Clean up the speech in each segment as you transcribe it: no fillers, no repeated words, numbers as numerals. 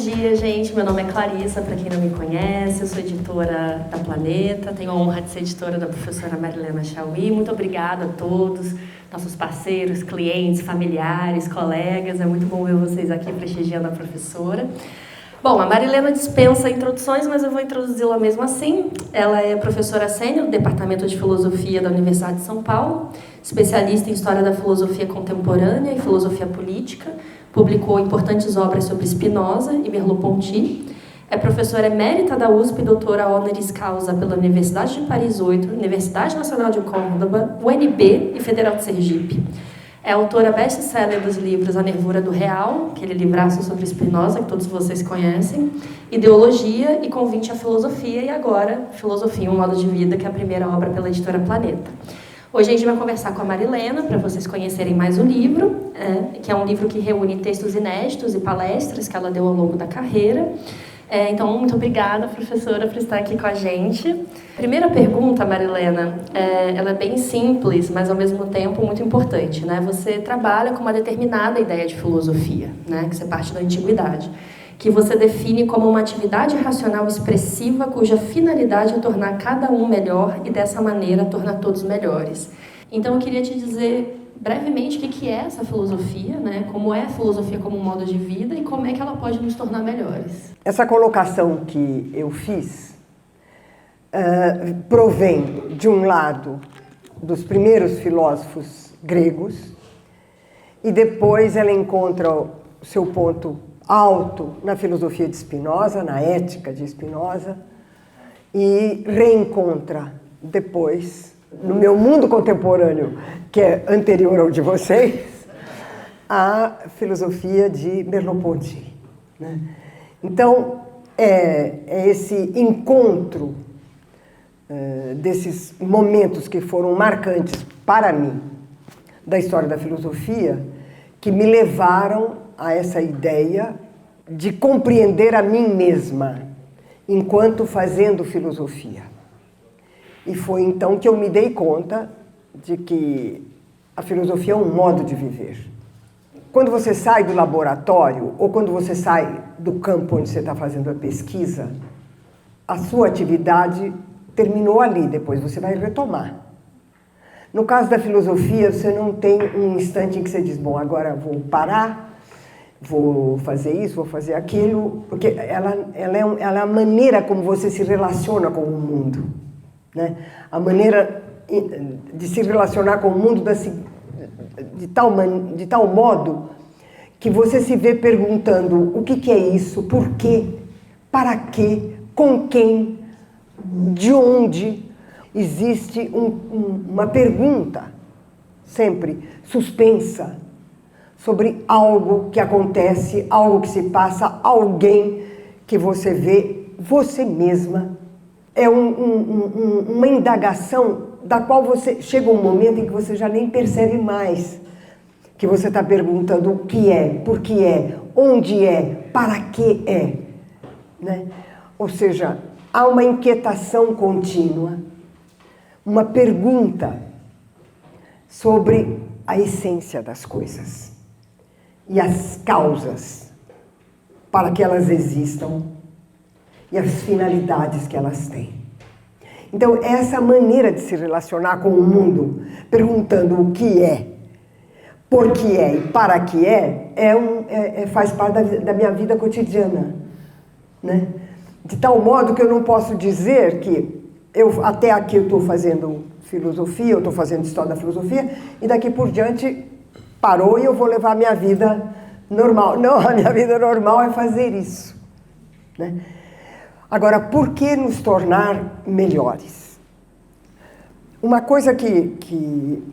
dia, gente. Meu nome é Clarissa, para quem não me conhece. Eu sou editora da Planeta. Tenho a honra de ser editora da professora Marilena Chauí. Muito obrigada a todos, nossos parceiros, clientes, familiares, colegas. É muito bom ver vocês aqui prestigiando a professora. Bom, a Marilena dispensa introduções, mas eu vou introduzi-la mesmo assim. Ela é professora sênior do Departamento de Filosofia da Universidade de São Paulo, especialista em História da Filosofia Contemporânea e Filosofia Política, publicou importantes obras sobre Spinoza e Merleau-Ponty, é professora emérita da USP, doutora honoris causa pela Universidade de Paris 8, Universidade Nacional de Córdoba, UNB e Federal de Sergipe. É autora best-seller dos livros A Nervura do Real, aquele livraço sobre Spinoza, que todos vocês conhecem, Ideologia e Convite à Filosofia, e agora Filosofia, um modo de vida, que é a primeira obra pela editora Planeta. Hoje a gente vai conversar com a Marilena, para vocês conhecerem mais o livro, que é um livro que reúne textos inéditos e palestras que ela deu ao longo da carreira. Então, muito obrigada, professora, por estar aqui com a gente. Primeira pergunta, Marilena, ela é bem simples, mas ao mesmo tempo muito importante, né? Você trabalha com uma determinada ideia de filosofia, né? Que você parte da antiguidade, que você define como uma atividade racional expressiva cuja finalidade é tornar cada um melhor e dessa maneira tornar todos melhores. Então, eu queria te dizer brevemente o que é essa filosofia, né? Como é a filosofia como um modo de vida e como é que ela pode nos tornar melhores. Essa colocação que eu fiz provém, de um lado, dos primeiros filósofos gregos e depois ela encontra o seu ponto alto na filosofia de Spinoza, na ética de Spinoza, e reencontra depois, no meu mundo contemporâneo, que é anterior ao de vocês, a filosofia de Merleau-Ponty, né? Então, é esse encontro desses momentos que foram marcantes para mim da história da filosofia que me levaram a essa ideia de compreender a mim mesma enquanto fazendo filosofia. E foi então que eu me dei conta de que a filosofia é um modo de viver. Quando você sai do laboratório ou quando você sai do campo onde você está fazendo a pesquisa, a sua atividade terminou ali, depois você vai retomar. No caso da filosofia, você não tem um instante em que você diz, bom, agora vou parar, vou fazer isso, vou fazer aquilo, porque ela é a maneira como você se relaciona com o mundo, né? A maneira de se relacionar com o mundo de tal modo que você se vê perguntando o que é isso, por quê, para quê, com quem, de onde. Existe uma pergunta sempre suspensa sobre algo que acontece, algo que se passa, alguém que você vê, você mesma. É uma indagação da qual você chega um momento em que você já nem percebe mais que você está perguntando o que é, por que é, onde é, para que é, né? Ou seja, há uma inquietação contínua, uma pergunta sobre a essência das coisas e as causas para que elas existam e as finalidades que elas têm. Então, essa maneira de se relacionar com o mundo, perguntando o que é, por que é e para que faz parte da minha vida cotidiana, né? De tal modo que eu não posso dizer que até aqui eu estou fazendo filosofia, eu estou fazendo história da filosofia, e daqui por diante parou e eu vou levar a minha vida normal. Não, a minha vida normal é fazer isso, né? Agora, por que nos tornar melhores? Uma coisa que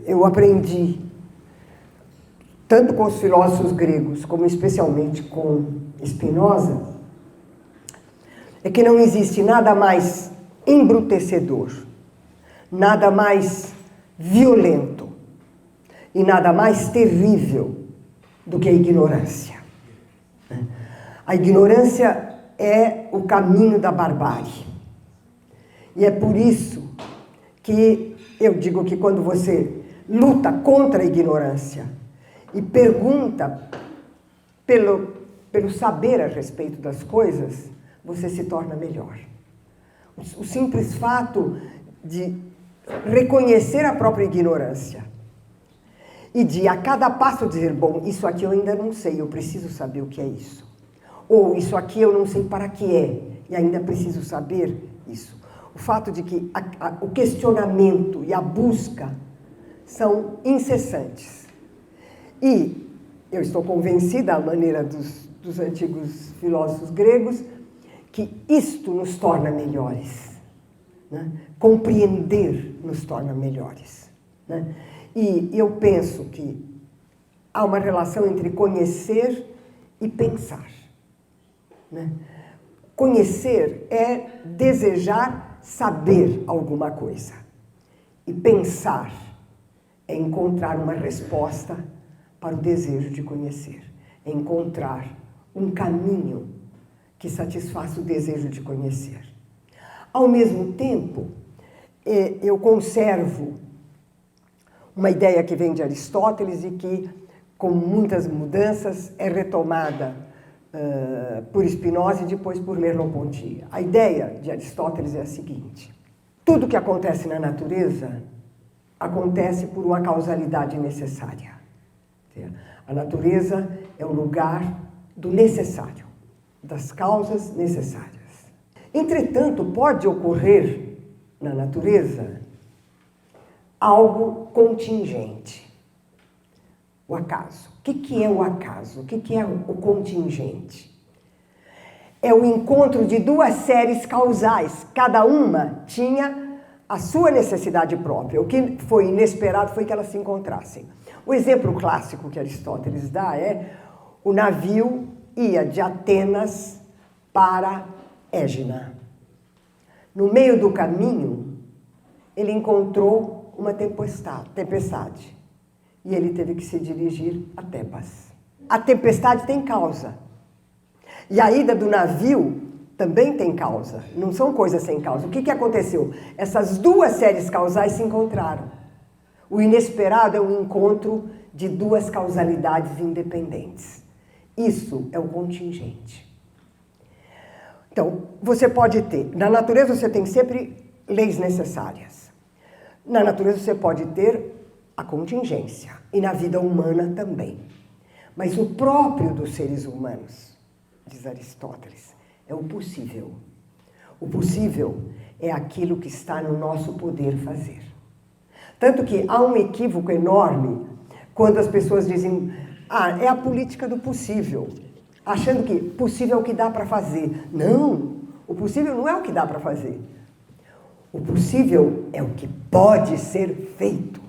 eu aprendi, tanto com os filósofos gregos, como especialmente com Spinoza, é que não existe nada mais embrutecedor, nada mais violento e nada mais terrível do que a ignorância. A ignorância é o caminho da barbárie. E é por isso que eu digo que quando você luta contra a ignorância e pergunta pelo saber a respeito das coisas, você se torna melhor. O simples fato de reconhecer a própria ignorância e de a cada passo dizer, bom, isso aqui eu ainda não sei, eu preciso saber o que é isso. Ou isso aqui eu não sei para que é, e ainda preciso saber isso. O fato de que o questionamento e a busca são incessantes. E eu estou convencida, à maneira dos antigos filósofos gregos, que isto nos torna melhores. Né? Compreender nos torna melhores. Né? E eu penso que há uma relação entre conhecer e pensar. Né? Conhecer é desejar saber alguma coisa. E pensar é encontrar uma resposta para o desejo de conhecer. É encontrar um caminho que satisfaça o desejo de conhecer. Ao mesmo tempo, eu conservo uma ideia que vem de Aristóteles e que, com muitas mudanças, é retomada por Spinoza e depois por Merleau-Ponty. A ideia de Aristóteles é a seguinte: tudo que acontece na natureza acontece por uma causalidade necessária. A natureza é o lugar do necessário, das causas necessárias. Entretanto, pode ocorrer na natureza algo contingente. O acaso. O que é o acaso? O que é o contingente? É o encontro de duas séries causais. Cada uma tinha a sua necessidade própria. O que foi inesperado foi que elas se encontrassem. O exemplo clássico que Aristóteles dá é: o navio ia de Atenas para Égina. No meio do caminho, ele encontrou uma tempestade. E ele teve que se dirigir a Tebas. A tempestade tem causa. E a ida do navio também tem causa. Não são coisas sem causa. O que aconteceu? Essas duas séries causais se encontraram. O inesperado é o encontro de duas causalidades independentes. Isso é o contingente. Então, você pode ter... Na natureza você tem sempre leis necessárias. Na natureza você pode ter a contingência. E na vida humana também. Mas o próprio dos seres humanos, diz Aristóteles, é o possível. O possível é aquilo que está no nosso poder fazer. Tanto que há um equívoco enorme quando as pessoas dizem: é a política do possível, achando que possível é o que dá para fazer. Não, o possível não é o que dá para fazer. O possível é o que pode ser feito.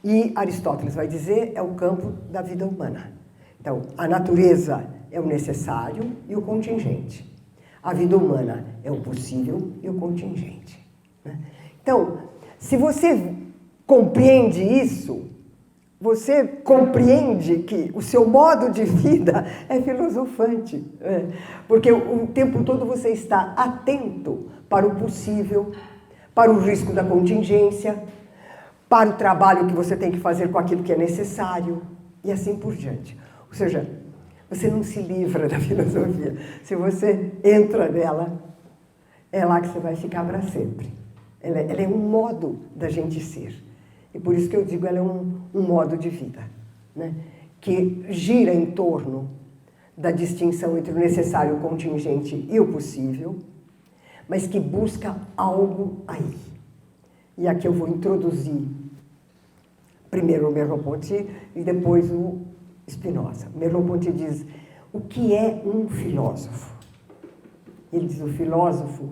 E Aristóteles vai dizer, é o campo da vida humana. Então, a natureza é o necessário e o contingente. A vida humana é o possível e o contingente. Né? Então, se você compreende isso, você compreende que o seu modo de vida é filosofante. Né? Porque o tempo todo você está atento para o possível, para o risco da contingência, para o trabalho que você tem que fazer com aquilo que é necessário, e assim por diante. Ou seja, você não se livra da filosofia. Se você entra nela, é lá que você vai ficar para sempre. Ela é um modo da gente ser. E por isso que eu digo, ela é um modo de vida, né? Que gira em torno da distinção entre o necessário, o contingente e o possível, mas que busca algo aí. E aqui eu vou introduzir primeiro o Merleau-Ponty e depois o Spinoza. Merleau-Ponty diz: o que é um filósofo? Ele diz: o filósofo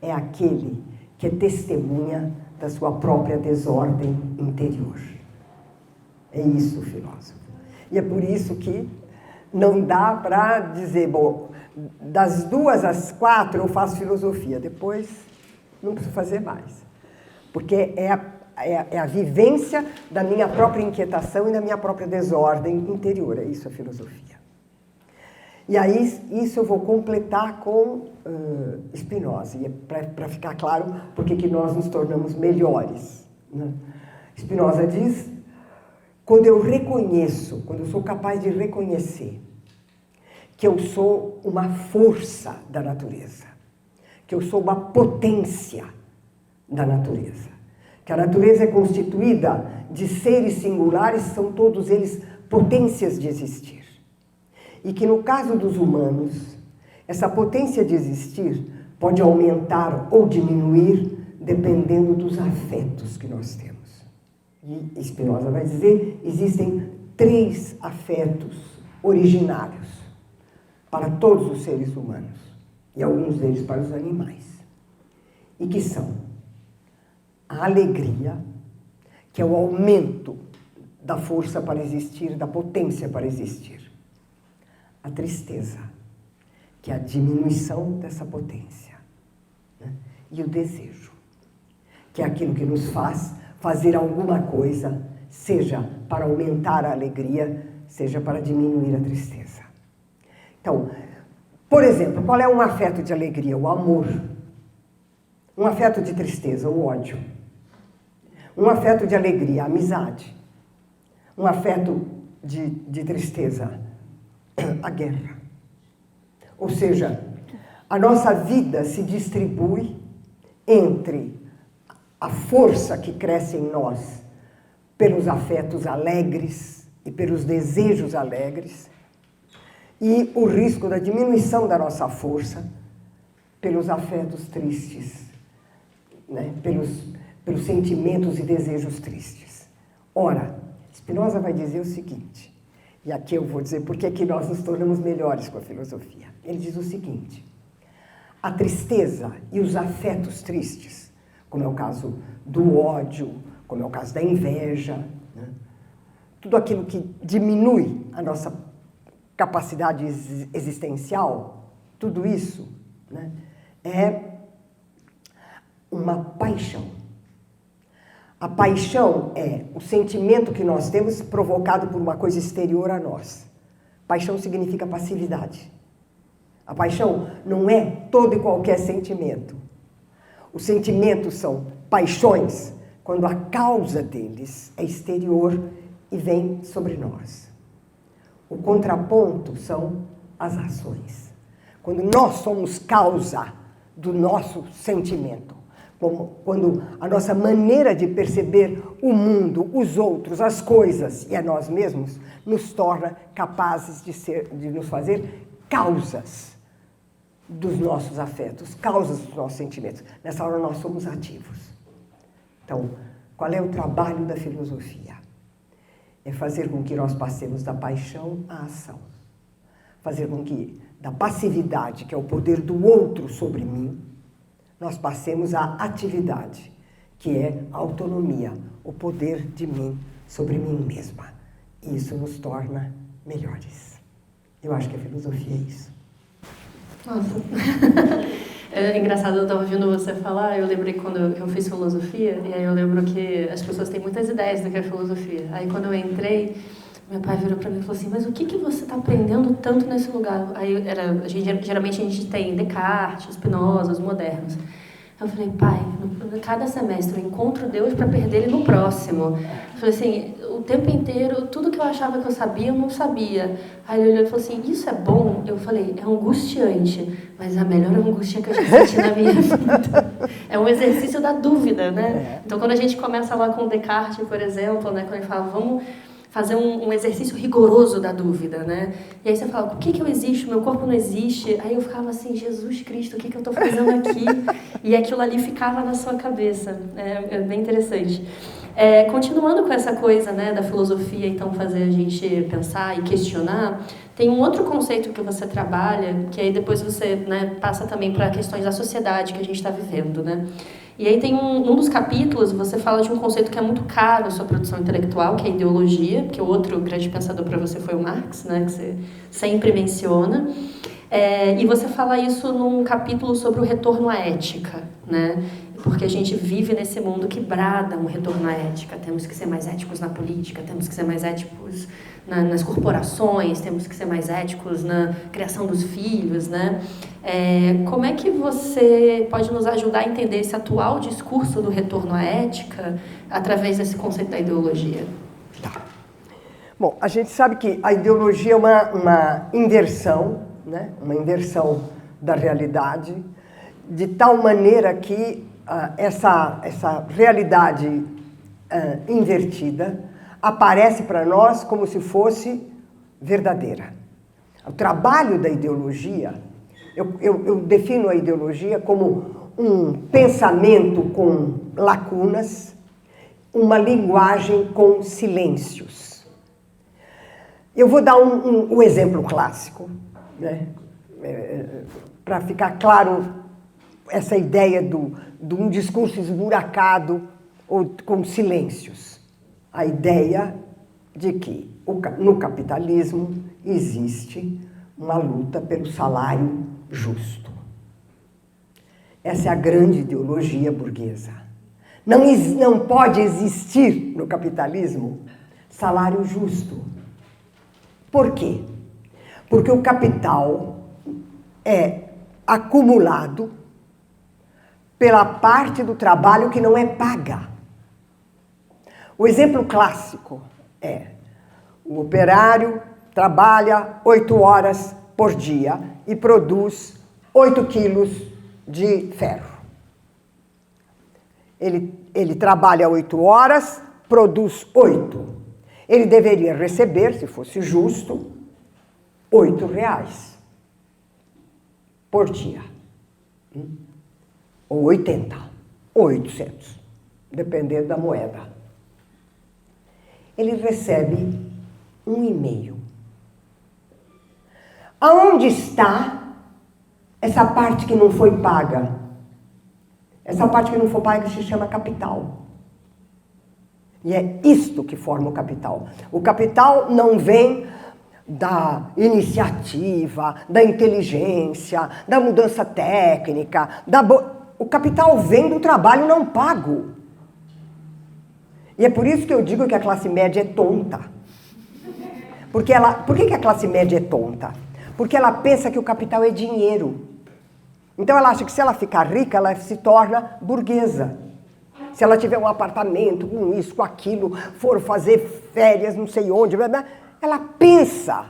é aquele que é testemunha da sua própria desordem interior. É isso o filósofo. E é por isso que não dá para dizer, bom, das 2 às 4 eu faço filosofia, depois não preciso fazer mais. Porque é a vivência da minha própria inquietação e da minha própria desordem interior. É isso a filosofia. E aí, isso eu vou completar com Spinoza, para ficar claro porque que nós nos tornamos melhores. Né? Spinoza diz: quando eu reconheço, quando eu sou capaz de reconhecer que eu sou uma força da natureza, que eu sou uma potência da natureza, que a natureza é constituída de seres singulares, são todos eles potências de existir. E que no caso dos humanos, essa potência de existir pode aumentar ou diminuir dependendo dos afetos que nós temos. E Spinoza vai dizer, existem 3 afetos originários para todos os seres humanos e alguns deles para os animais. E que são a alegria, que é o aumento da força para existir, da potência para existir. A tristeza, que é a diminuição dessa potência, né? E o desejo, que é aquilo que nos faz fazer alguma coisa, seja para aumentar a alegria, seja para diminuir a tristeza. Então, por exemplo, qual é um afeto de alegria? O amor. Um afeto de tristeza, o ódio. Um afeto de alegria, a amizade. Um afeto de tristeza, a guerra. Ou seja, a nossa vida se distribui entre a força que cresce em nós pelos afetos alegres e pelos desejos alegres e o risco da diminuição da nossa força pelos afetos tristes, né? pelos sentimentos e desejos tristes. Ora, Spinoza vai dizer o seguinte, e aqui eu vou dizer por que nós nos tornamos melhores com a filosofia. Ele diz o seguinte, a tristeza e os afetos tristes, como é o caso do ódio, como é o caso da inveja, né? Tudo aquilo que diminui a nossa capacidade existencial, tudo isso, né, é uma paixão. A paixão é o sentimento que nós temos provocado por uma coisa exterior a nós. Paixão significa passividade. A paixão não é todo e qualquer sentimento. Os sentimentos são paixões quando a causa deles é exterior e vem sobre nós. O contraponto são as ações. Quando nós somos causa do nosso sentimento, quando a nossa maneira de perceber o mundo, os outros, as coisas e a nós mesmos nos torna capazes de nos fazer causas dos nossos afetos, causas dos nossos sentimentos. Nessa hora nós somos ativos. Então, qual é o trabalho da filosofia? É fazer com que nós passemos da paixão à ação. Fazer com que da passividade, que é o poder do outro sobre mim, nós passemos à atividade, que é a autonomia, o poder de mim sobre mim mesma. E isso nos torna melhores. Eu acho que a filosofia é isso. Nossa. É engraçado, eu estava ouvindo você falar, eu lembrei quando eu fiz filosofia, e aí eu lembro que as pessoas têm muitas ideias do que é filosofia. Aí quando eu entrei, meu pai virou para mim e falou assim, mas o que você está aprendendo tanto nesse lugar? Aí geralmente a gente tem Descartes, Spinoza, os modernos. Eu falei, pai, cada semestre eu encontro Deus para perder ele no próximo. Eu falei assim, o tempo inteiro, tudo que eu achava que eu sabia, eu não sabia. Aí ele olhou e falou assim, isso é bom? Eu falei, é angustiante, mas é a melhor angústia que eu já senti na minha vida. É um exercício da dúvida, né? Então, quando a gente começa lá com Descartes, por exemplo, né, quando ele fala, vamos fazer um exercício rigoroso da dúvida, né? E aí você fala, por que eu existo? Meu corpo não existe. Aí eu ficava assim, Jesus Cristo, o que eu estou fazendo aqui? E aquilo ali ficava na sua cabeça. É bem interessante. Continuando com essa coisa, né, da filosofia, então, fazer a gente pensar e questionar, tem um outro conceito que você trabalha, que aí depois você, né, passa também para questões da sociedade que a gente está vivendo, né? E aí tem um dos capítulos, você fala de um conceito que é muito caro à sua produção intelectual, que é a ideologia, porque o outro grande pensador para você foi o Marx, né, que você sempre menciona. E você fala isso num capítulo sobre o retorno à ética, né? Porque a gente vive nesse mundo que brada um retorno à ética. Temos que ser mais éticos na política, temos que ser mais éticos nas corporações, temos que ser mais éticos na criação dos filhos, né? Como é que você pode nos ajudar a entender esse atual discurso do retorno à ética através desse conceito da ideologia? Tá. Bom, a gente sabe que a ideologia é uma inversão né? Uma inversão da realidade, de tal maneira que essa realidade invertida aparece para nós como se fosse verdadeira. O trabalho da ideologia, eu defino a ideologia como um pensamento com lacunas, uma linguagem com silêncios. Eu vou dar um exemplo clássico, né? Para ficar claro essa ideia de um discurso esburacado ou com silêncios. A ideia de que no capitalismo existe uma luta pelo salário justo. Essa é a grande ideologia burguesa. Não pode existir no capitalismo salário justo. Por quê? Porque o capital é acumulado pela parte do trabalho que não é paga. O exemplo clássico é: o operário trabalha 8 horas por dia e produz 8 quilos de ferro. Ele trabalha 8 horas, produz 8. Ele deveria receber, se fosse justo, R$8 por dia. Ou 80, ou 800, dependendo da moeda. Ele recebe 1,5. Aonde está essa parte que não foi paga? Essa parte que não foi paga se chama capital. E é isto que forma o capital. O capital não vem da iniciativa, da inteligência, da mudança técnica, o capital vem do trabalho não pago. E é por isso que eu digo que a classe média é tonta. Por que a classe média é tonta? Porque ela pensa que o capital é dinheiro. Então ela acha que se ela ficar rica, ela se torna burguesa. Se ela tiver um apartamento com isso, com aquilo, for fazer férias não sei onde, ela pensa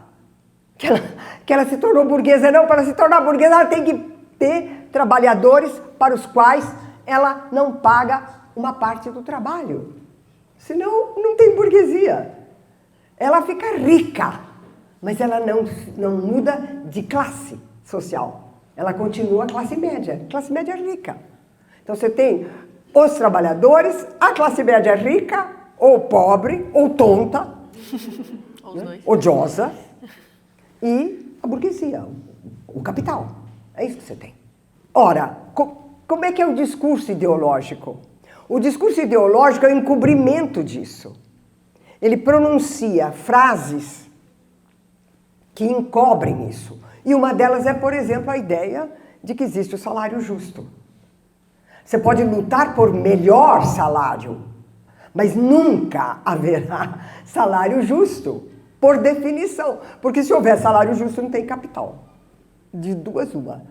que ela se tornou burguesa. Não, para se tornar burguesa ela tem que ter trabalhadores para os quais ela não paga uma parte do trabalho. Senão não tem burguesia. Ela fica rica, mas ela não muda de classe social. Ela continua a classe média. A classe média é rica. Então você tem os trabalhadores, a classe média rica, ou pobre, ou tonta, né? Odiosa, e a burguesia, o capital. É isso que você tem. Ora, como é que é o discurso ideológico? O discurso ideológico é o encobrimento disso. Ele pronuncia frases que encobrem isso. E uma delas é, por exemplo, a ideia de que existe o salário justo. Você pode lutar por melhor salário, mas nunca haverá salário justo, por definição. Porque se houver salário justo, não tem capital. De duas, uma.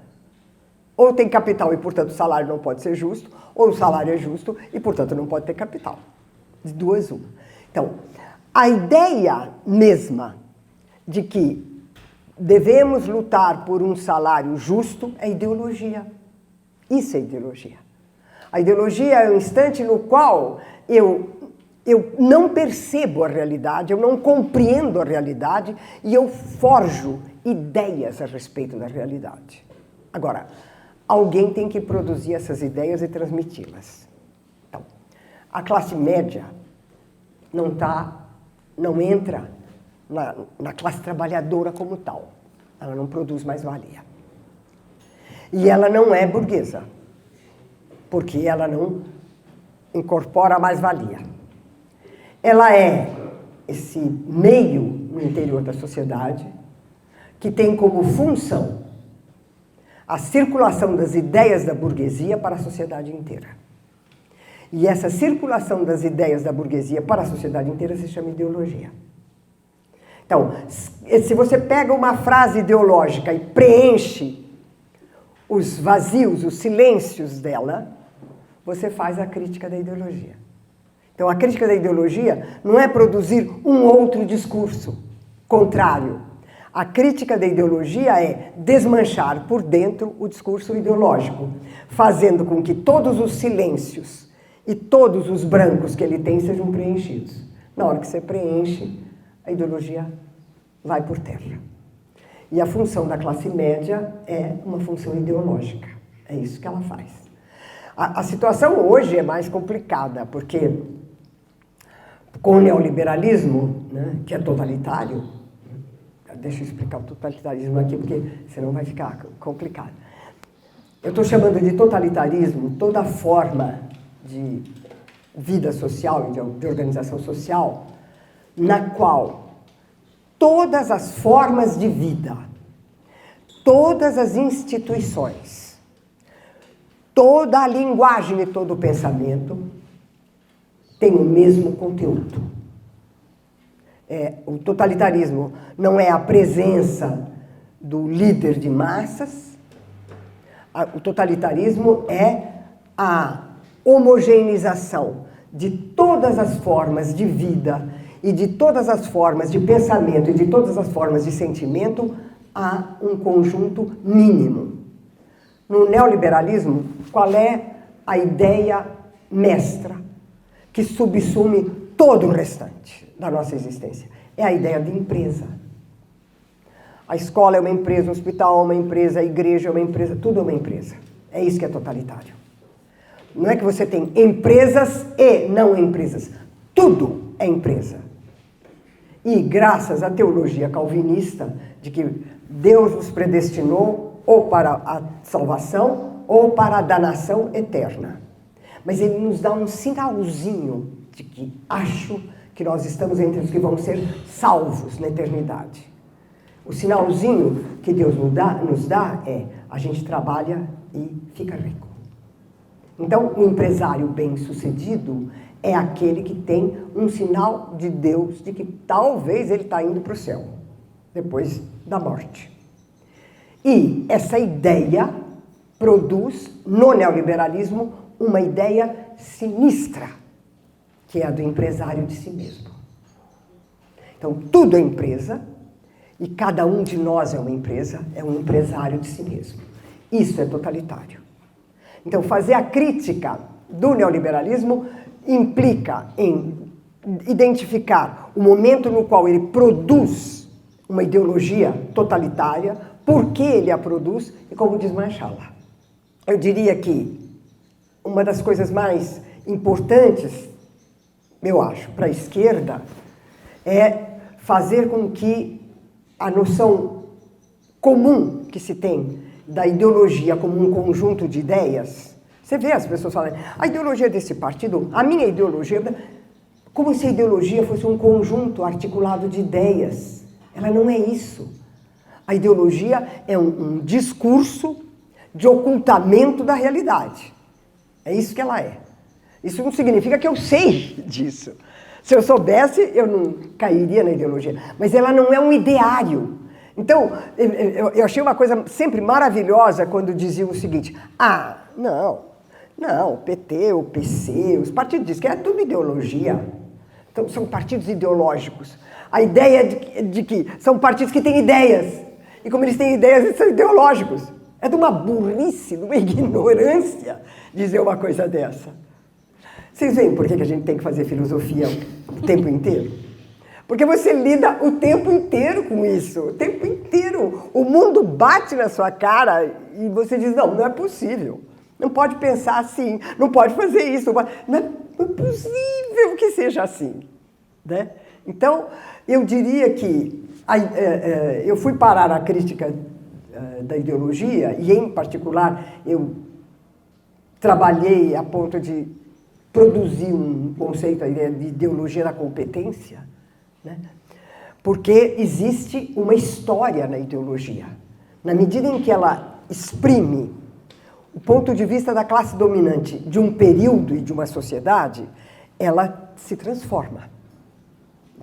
Ou tem capital e, portanto, o salário não pode ser justo, ou o salário é justo e, portanto, não pode ter capital. De duas, uma. Então, a ideia mesma de que devemos lutar por um salário justo é ideologia. Isso é ideologia. A ideologia é o instante no qual eu não percebo a realidade, eu não compreendo a realidade e eu forjo ideias a respeito da realidade. Agora, alguém tem que produzir essas ideias e transmiti-las. Então, a classe média não entra na classe trabalhadora como tal. Ela não produz mais-valia. E ela não é burguesa, porque ela não incorpora a mais-valia. Ela é esse meio no interior da sociedade que tem como função a circulação das ideias da burguesia para a sociedade inteira. E essa circulação das ideias da burguesia para a sociedade inteira se chama ideologia. Então, se você pega uma frase ideológica e preenche os vazios, os silêncios dela, você faz a crítica da ideologia. Então, a crítica da ideologia não é produzir um outro discurso contrário. A crítica da ideologia é desmanchar por dentro o discurso ideológico, fazendo com que todos os silêncios e todos os brancos que ele tem sejam preenchidos. Na hora que você preenche, a ideologia vai por terra. E a função da classe média é uma função ideológica. É isso que ela faz. A situação hoje é mais complicada, porque com o neoliberalismo, né, que é totalitário, deixa eu explicar o totalitarismo aqui, porque senão vai ficar complicado. Eu estou chamando de totalitarismo toda forma de vida social e de organização social, na qual todas as formas de vida, todas as instituições, toda a linguagem e todo o pensamento têm o mesmo conteúdo. O totalitarismo não é a presença do líder de massas, o totalitarismo é a homogeneização de todas as formas de vida e de todas as formas de pensamento e de todas as formas de sentimento a um conjunto mínimo. No neoliberalismo, qual é a ideia mestra que subsume todo o restante da nossa existência? É a ideia de empresa. A escola é uma empresa, o hospital é uma empresa, a igreja é uma empresa, tudo é uma empresa. É isso que é totalitário. Não é que você tem empresas e não empresas. Tudo é empresa. E graças à teologia calvinista, de que Deus nos predestinou ou para a salvação ou para a danação eterna. Mas ele nos dá um sinalzinho de que acho que nós estamos entre os que vão ser salvos na eternidade. O sinalzinho que Deus nos dá é: a gente trabalha e fica rico. Então, o empresário bem-sucedido é aquele que tem um sinal de Deus de que talvez ele está indo para o céu, depois da morte. E essa ideia produz, no neoliberalismo, uma ideia sinistra, que é a do empresário de si mesmo. Então, tudo é empresa, e cada um de nós é uma empresa, é um empresário de si mesmo. Isso é totalitário. Então, fazer a crítica do neoliberalismo implica em identificar o momento no qual ele produz uma ideologia totalitária, por que ele a produz e como desmanchá-la. Eu diria que uma das coisas mais importantes, eu acho, para a esquerda, é fazer com que a noção comum que se tem da ideologia como um conjunto de ideias. Você vê as pessoas falando, a ideologia desse partido, a minha ideologia, como se a ideologia fosse um conjunto articulado de ideias. Ela não é isso. A ideologia é um discurso de ocultamento da realidade. É isso que ela é. Isso não significa que eu sei disso. Se eu soubesse, eu não cairia na ideologia. Mas ela não é um ideário. Então, eu achei uma coisa sempre maravilhosa quando diziam o seguinte: não, o PT, o PC, os partidos de esquerda é tudo ideologia. Então, são partidos ideológicos. A ideia de que são partidos que têm ideias. E como eles têm ideias, eles são ideológicos. É de uma burrice, de uma ignorância dizer uma coisa dessa. Vocês veem por que a gente tem que fazer filosofia o tempo inteiro? Porque você lida o tempo inteiro com isso, o tempo inteiro. O mundo bate na sua cara e você diz, não é possível. Não pode pensar assim, não pode fazer isso, não é possível que seja assim. Né? Então, eu diria que eu fui parar a crítica da ideologia e, em particular, eu trabalhei a ponto de produzir um conceito, a ideia de ideologia da competência, né? Porque existe uma história na ideologia. Na medida em que ela exprime o ponto de vista da classe dominante de um período e de uma sociedade, ela se transforma.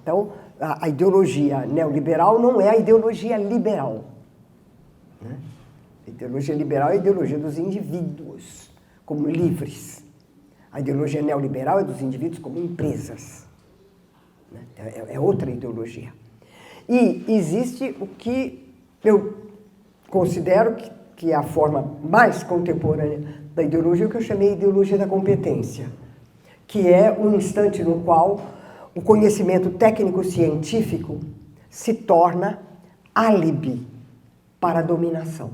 Então, a ideologia neoliberal não é a ideologia liberal. Né? A ideologia liberal é a ideologia dos indivíduos como livres. A ideologia neoliberal é dos indivíduos como empresas. É outra ideologia. E existe o que eu considero que é a forma mais contemporânea da ideologia, o que eu chamei de ideologia da competência, que é um instante no qual o conhecimento técnico-científico se torna álibi para a dominação.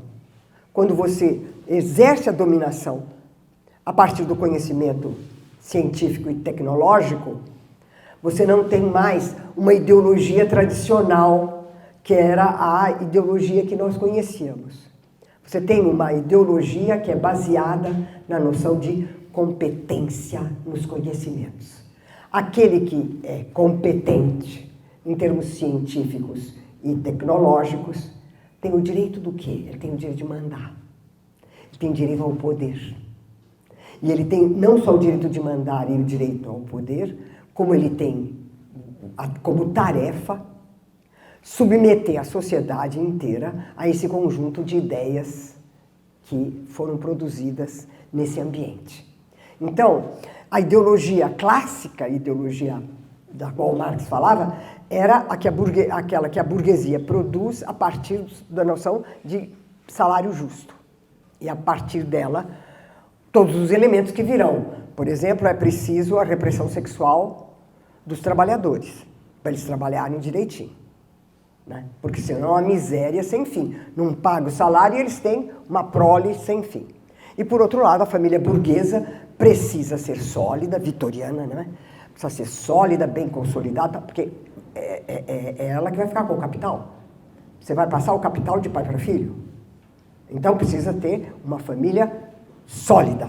Quando você exerce a dominação a partir do conhecimento científico e tecnológico, você não tem mais uma ideologia tradicional, que era a ideologia que nós conhecíamos. Você tem uma ideologia que é baseada na noção de competência nos conhecimentos. Aquele que é competente em termos científicos e tecnológicos tem o direito do quê? Ele tem o direito de mandar. Ele tem direito ao poder. E ele tem não só o direito de mandar e o direito ao poder, como ele tem como tarefa submeter a sociedade inteira a esse conjunto de ideias que foram produzidas nesse ambiente. Então, a ideologia clássica, a ideologia da qual Marx falava, era aquela que a burguesia produz a partir da noção de salário justo. E a partir dela, todos os elementos que virão. Por exemplo, é preciso a repressão sexual dos trabalhadores, para eles trabalharem direitinho. Né? Porque senão é uma miséria sem fim. Não paga o salário e eles têm uma prole sem fim. E por outro lado, a família burguesa precisa ser sólida, vitoriana, né? Precisa ser sólida, bem consolidada, porque é ela que vai ficar com o capital. Você vai passar o capital de pai para filho. Então precisa ter uma família sólida.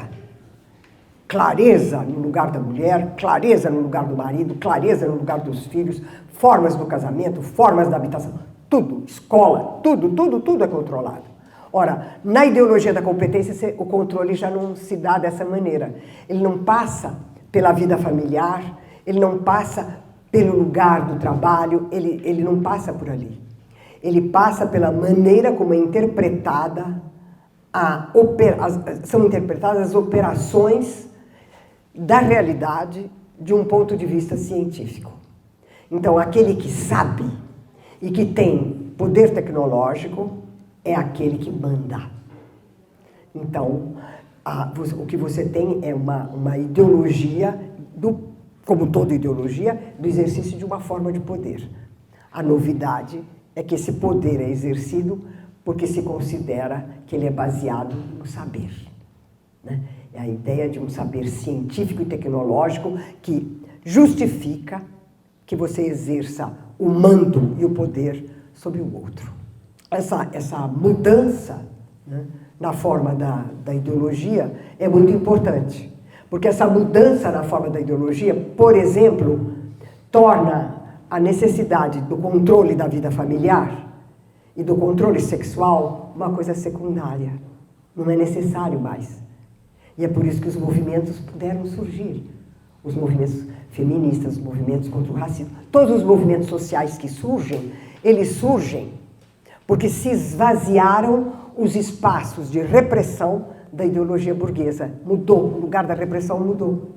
Clareza no lugar da mulher, clareza no lugar do marido, clareza no lugar dos filhos, formas do casamento, formas da habitação, tudo, escola, tudo é controlado. Ora, na ideologia da competência, o controle já não se dá dessa maneira. Ele não passa pela vida familiar, ele não passa pelo lugar do trabalho, ele não passa por ali. Ele passa pela maneira como é interpretada, são interpretadas as operações da realidade de um ponto de vista científico. Então, aquele que sabe e que tem poder tecnológico é aquele que manda. Então, o que você tem é uma ideologia, como toda ideologia, do exercício de uma forma de poder. A novidade é que esse poder é exercido porque se considera que ele é baseado no saber. Né? É a ideia de um saber científico e tecnológico que justifica que você exerça o mando e o poder sobre o outro. Essa mudança, né, na forma da ideologia é muito importante, porque essa mudança na forma da ideologia, por exemplo, torna a necessidade do controle da vida familiar e do controle sexual uma coisa secundária. Não é necessário mais. E é por isso que os movimentos puderam surgir. Os movimentos feministas, os movimentos contra o racismo, todos os movimentos sociais que surgem, eles surgem porque se esvaziaram os espaços de repressão da ideologia burguesa. Mudou, o lugar da repressão mudou.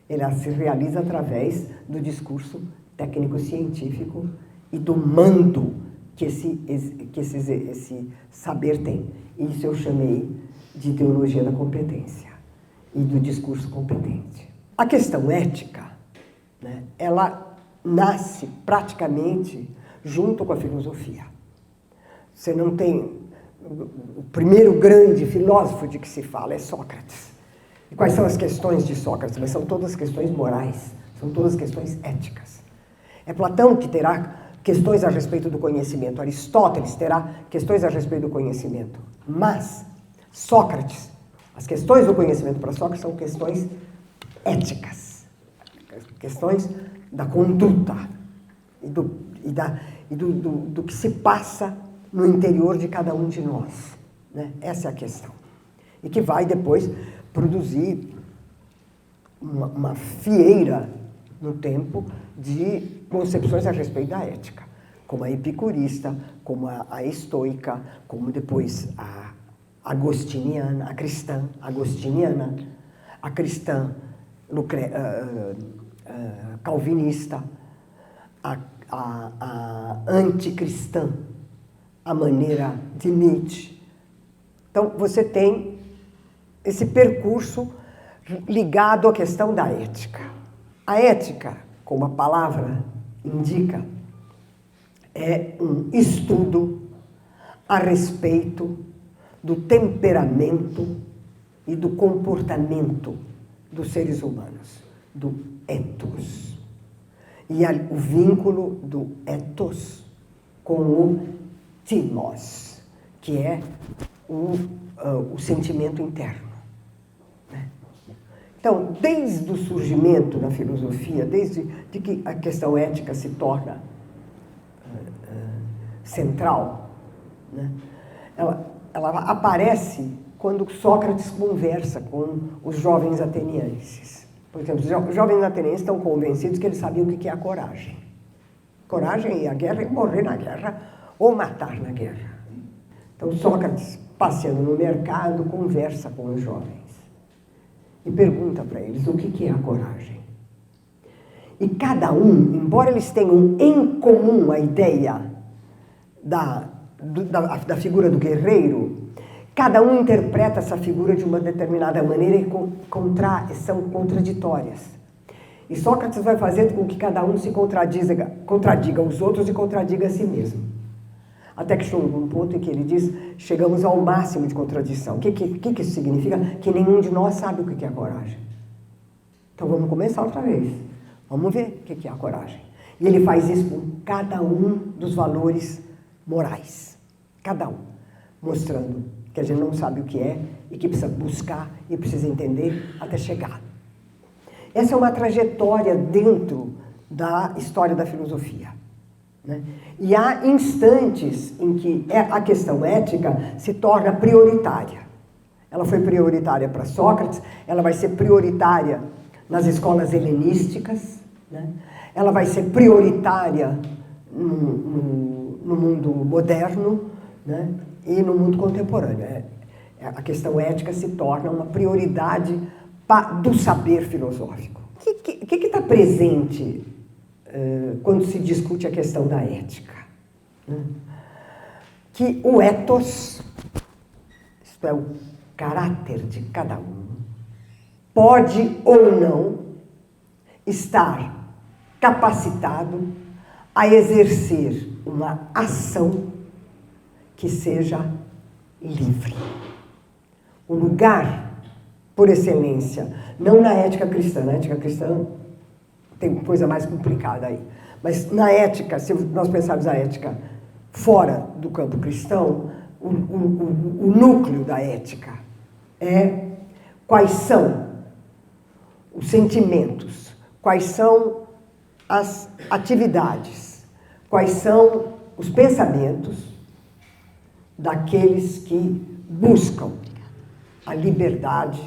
Ela se realiza através do discurso técnico-científico e do mando que esse saber tem. Isso eu chamei de ideologia da competência e do discurso competente. A questão ética, né, ela nasce praticamente junto com a filosofia. Você não tem... O primeiro grande filósofo de que se fala é Sócrates. E quais são as questões de Sócrates? Mas são todas questões morais, são todas questões éticas. É Platão que terá questões a respeito do conhecimento, Aristóteles terá questões a respeito do conhecimento. Mas Sócrates, as questões do conhecimento para Sócrates são questões éticas, questões da conduta e do que se passa no interior de cada um de nós. Né? Essa é a questão. E que vai depois produzir uma fieira no tempo de concepções a respeito da ética, como a epicurista, como a estoica, como depois a agostiniana, a cristã agostiniana, a cristã calvinista, a anticristã, a maneira de Nietzsche. Então, você tem esse percurso ligado à questão da ética. A ética, como a palavra indica, é um estudo a respeito do temperamento e do comportamento dos seres humanos, do ethos. E o vínculo do ethos com o timos, que é o sentimento interno. Né? Então, desde o surgimento da filosofia, desde que a questão ética se torna central, né? Ela aparece quando Sócrates conversa com os jovens atenienses. Por exemplo, os jovens atenienses estão convencidos que eles sabiam o que é a coragem. Coragem é ir à guerra e morrer na guerra ou matar na guerra. Então, Sócrates, passeando no mercado, conversa com os jovens e pergunta para eles o que é a coragem. E cada um, embora eles tenham em comum a ideia da figura do guerreiro, cada um interpreta essa figura de uma determinada maneira e são contraditórias. E Sócrates vai fazer com que cada um se contradiga os outros e contradiga a si mesmo. Até que chega um ponto em que ele diz, chegamos ao máximo de contradição. O que isso significa? Que nenhum de nós sabe o que é a coragem. Então vamos começar outra vez. Vamos ver o que é a coragem. E ele faz isso com cada um dos valores morais. Cada um. Mostrando que a gente não sabe o que é e que precisa buscar e precisa entender até chegar. Essa é uma trajetória dentro da história da filosofia. Né? E há instantes em que a questão ética se torna prioritária. Ela foi prioritária para Sócrates, ela vai ser prioritária nas escolas helenísticas, né? Ela vai ser prioritária no mundo moderno, né? E no mundo contemporâneo. A questão ética se torna uma prioridade do saber filosófico. O que está presente quando se discute a questão da ética? Né? Que o ethos, isto é, o caráter de cada um, pode ou não estar capacitado a exercer uma ação que seja livre. O lugar, por excelência, não na ética cristã. Na ética cristã tem coisa mais complicada aí. Mas na ética, se nós pensarmos a ética fora do campo cristão, o núcleo da ética é quais são os sentimentos, quais são as atividades, quais são os pensamentos daqueles que buscam a liberdade,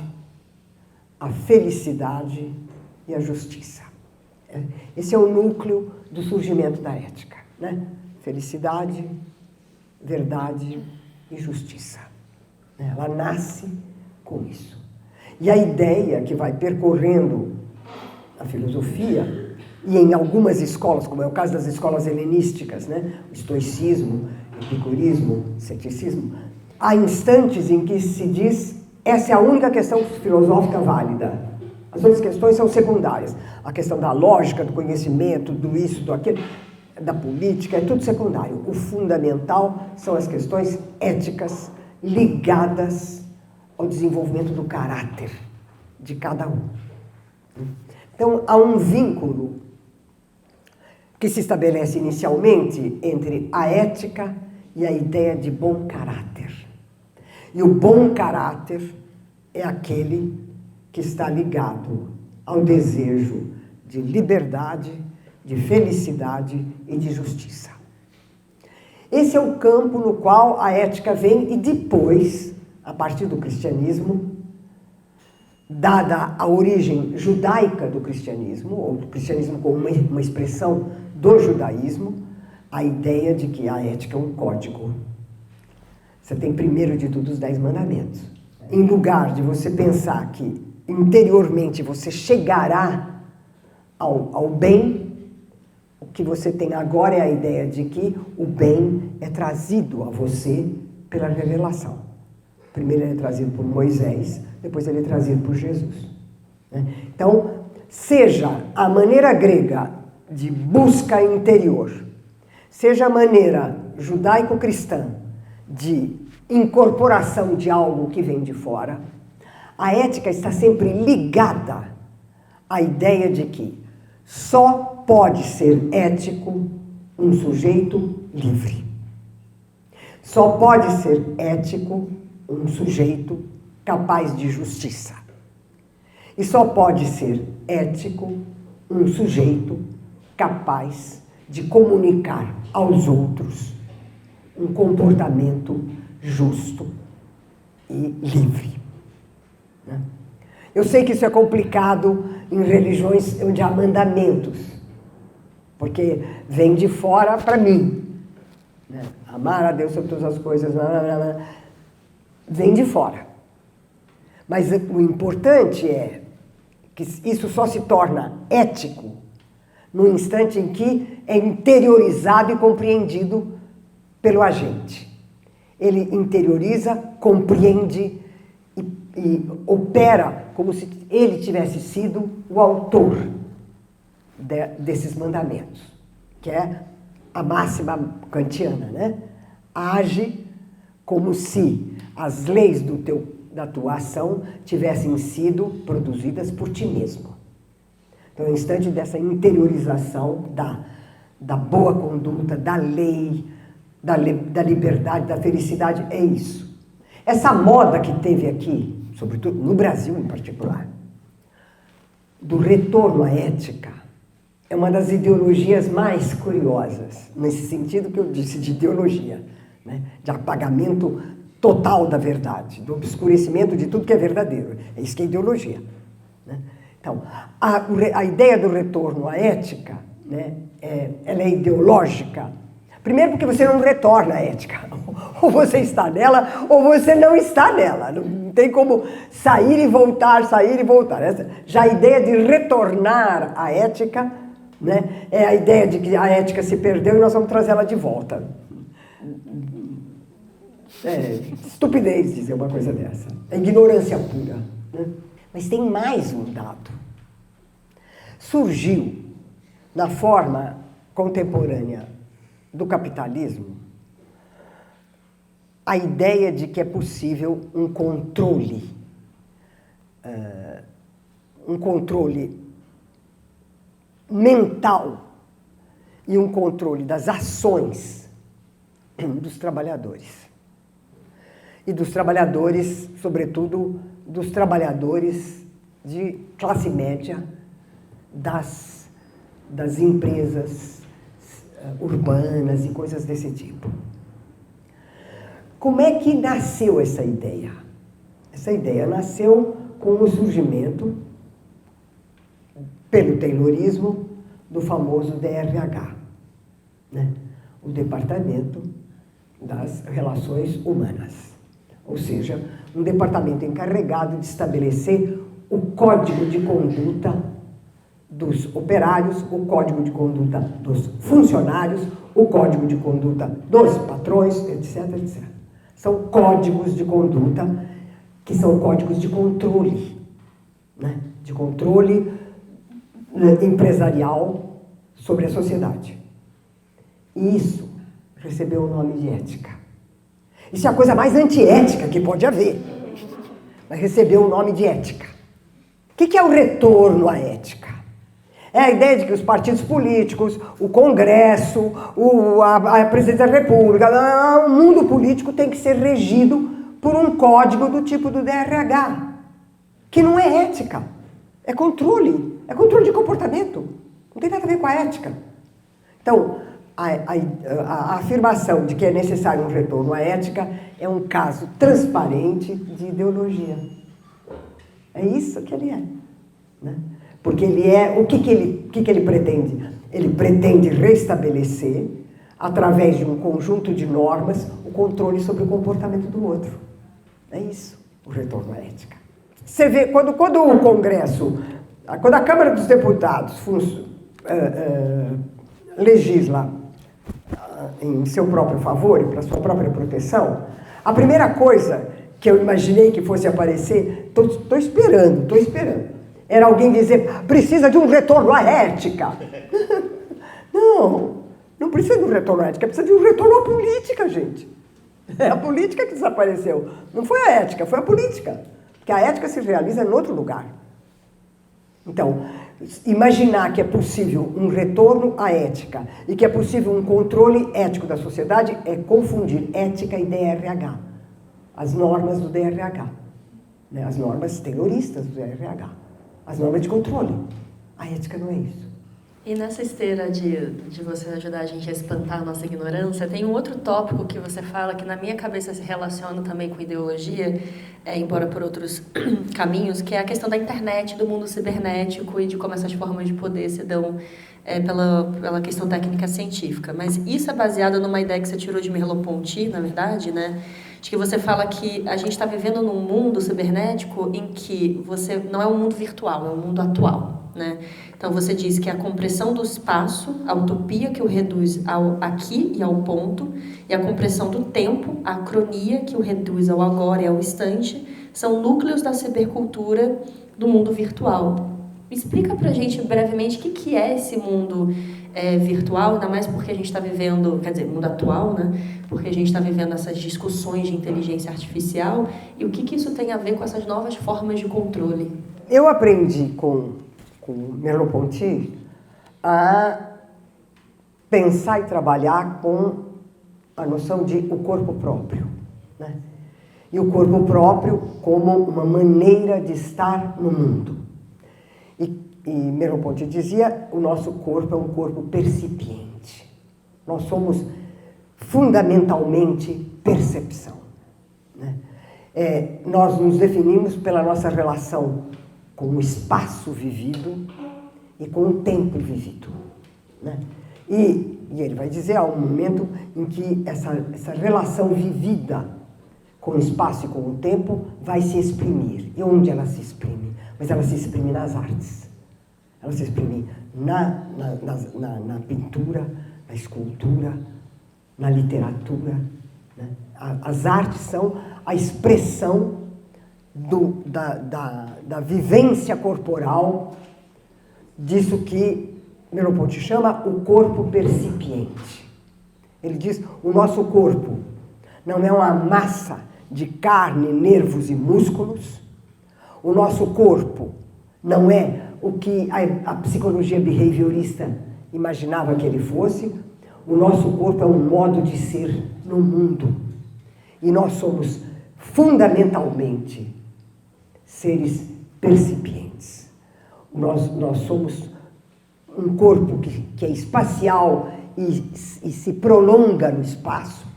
a felicidade e a justiça. Esse é o núcleo do surgimento da ética, né? Felicidade, verdade e justiça. Ela nasce com isso. E a ideia que vai percorrendo a filosofia, e em algumas escolas, como é o caso das escolas helenísticas, né? O estoicismo, epicurismo, ceticismo, há instantes em que se diz essa é a única questão filosófica válida. As outras questões são secundárias. A questão da lógica, do conhecimento, do isso, do aquilo, da política, é tudo secundário. O fundamental são as questões éticas ligadas ao desenvolvimento do caráter de cada um. Então, há um vínculo que se estabelece inicialmente entre a ética e a ideia de bom caráter. E o bom caráter é aquele que está ligado ao desejo de liberdade, de felicidade e de justiça. Esse é o campo no qual a ética vem e depois, a partir do cristianismo, dada a origem judaica do cristianismo, ou do cristianismo como uma expressão do judaísmo, a ideia de que a ética é um código. Você tem primeiro de tudo os 10 mandamentos. Em lugar de você pensar que interiormente você chegará ao bem, que você tem agora é a ideia de que o bem é trazido a você pela revelação. Primeiro ele é trazido por Moisés, depois ele é trazido por Jesus. Então, seja a maneira grega de busca interior, seja a maneira judaico-cristã de incorporação de algo que vem de fora, a ética está sempre ligada à ideia de que só pode ser ético um sujeito livre. Só pode ser ético um sujeito capaz de justiça. E só pode ser ético um sujeito capaz de comunicar aos outros um comportamento justo e livre. Eu sei que isso é complicado em religiões onde há mandamentos, porque vem de fora para mim. Amar a Deus sobre todas as coisas, vem de fora. Mas o importante é que isso só se torna ético no instante em que é interiorizado e compreendido pelo agente. Ele interioriza, compreende e opera como se ele tivesse sido o autor desses mandamentos, que é a máxima kantiana, né? Age como se as leis da tua ação tivessem sido produzidas por ti mesmo. Então, no instante dessa interiorização da boa conduta, da lei, da liberdade, da felicidade, é isso. Essa moda que teve aqui, sobretudo no Brasil em particular, do retorno à ética, é uma das ideologias mais curiosas, nesse sentido que eu disse de ideologia, né? De apagamento total da verdade, do obscurecimento de tudo que é verdadeiro. É isso que é ideologia. Né? Então, a ideia do retorno à ética, né, ela é ideológica. Primeiro porque você não retorna à ética. Ou você está nela, ou você não está nela. Não tem como sair e voltar, sair e voltar. Já a ideia de retornar à ética, né, é a ideia de que a ética se perdeu e nós vamos trazê-la de volta. É estupidez dizer uma coisa dessa. É ignorância pura. Né? Mas tem mais um dado. Surgiu, na forma contemporânea do capitalismo, a ideia de que é possível um controle mental e um controle das ações dos trabalhadores. E dos trabalhadores, sobretudo, dos trabalhadores de classe média das empresas urbanas e coisas desse tipo. Como é que nasceu essa ideia? Essa ideia nasceu com o surgimento, pelo Taylorismo, do famoso DRH, né? O Departamento das Relações Humanas. Ou seja, um departamento encarregado de estabelecer o código de conduta dos operários, o código de conduta dos funcionários, o código de conduta dos patrões, etc, etc. São códigos de conduta que são códigos de controle, né? De controle empresarial sobre a sociedade. E isso recebeu o nome de ética. Isso é a coisa mais antiética que pode haver. Mas recebeu o nome de ética. O que é o retorno à ética? É a ideia de que os partidos políticos, o Congresso, a Presidência da República, o mundo político tem que ser regido por um código do tipo do DRH, que não é ética, é controle de comportamento, não tem nada a ver com a ética. Então, a afirmação de que é necessário um retorno à ética é um caso transparente de ideologia. É isso que ele é, né? Porque ele é, o que ele pretende? Ele pretende restabelecer, através de um conjunto de normas, o controle sobre o comportamento do outro. É isso, o retorno à ética. Você vê, quando o Congresso, quando a Câmara dos Deputados legisla em seu próprio favor e para sua própria proteção, a primeira coisa que eu imaginei que fosse aparecer, estou esperando, era alguém dizer, precisa de um retorno à ética. Não precisa de um retorno à ética, precisa de um retorno à política, gente. É a política que desapareceu. Não foi a ética, foi a política. Porque a ética se realiza em outro lugar. Então, imaginar que é possível um retorno à ética e que é possível um controle ético da sociedade é confundir ética e DRH. As normas do DRH. Né? As normas terroristas do DRH. As normas de controle. A ética não é isso. E nessa esteira de você ajudar a gente a espantar a nossa ignorância, tem um outro tópico que você fala que na minha cabeça se relaciona também com ideologia, embora por outros caminhos, que é a questão da internet, do mundo cibernético e de como essas formas de poder se dão pela questão técnica científica. Mas isso é baseado numa ideia que você tirou de Merleau-Ponty, na verdade, né? De que você fala que a gente está vivendo num mundo cibernético em que você não é um mundo virtual, é um mundo atual, né? Então você diz que a compressão do espaço, a utopia que o reduz ao aqui e ao ponto, e a compressão do tempo, a acronia que o reduz ao agora e ao instante, são núcleos da cibercultura do mundo virtual. Explica pra gente brevemente o que é esse mundo virtual, ainda mais porque a gente está vivendo, quer dizer, mundo atual, né? Porque a gente está vivendo essas discussões de inteligência artificial e o que isso tem a ver com essas novas formas de controle. Eu aprendi com Merleau-Ponty a pensar e trabalhar com a noção de o corpo próprio, né? E o corpo próprio como uma maneira de estar no mundo. E Merleau-Ponty dizia, o nosso corpo é um corpo percipiente. Nós somos fundamentalmente percepção, né? Nós nos definimos pela nossa relação com o espaço vivido e com o tempo vivido, né? E ele vai dizer, há um momento em que essa relação vivida com o espaço e com o tempo vai se exprimir. E onde ela se exprime? Mas ela se exprime nas artes. Ela se exprime na pintura, na escultura, na literatura, né? As artes são a expressão da vivência corporal, disso que Merleau-Ponty chama o corpo percipiente. Ele diz, o nosso corpo não é uma massa de carne, nervos e músculos. O nosso corpo não é o que a psicologia behaviorista imaginava que ele fosse. O nosso corpo é um modo de ser no mundo. E nós somos fundamentalmente seres percipientes. Nós somos um corpo que é espacial e se prolonga no espaço.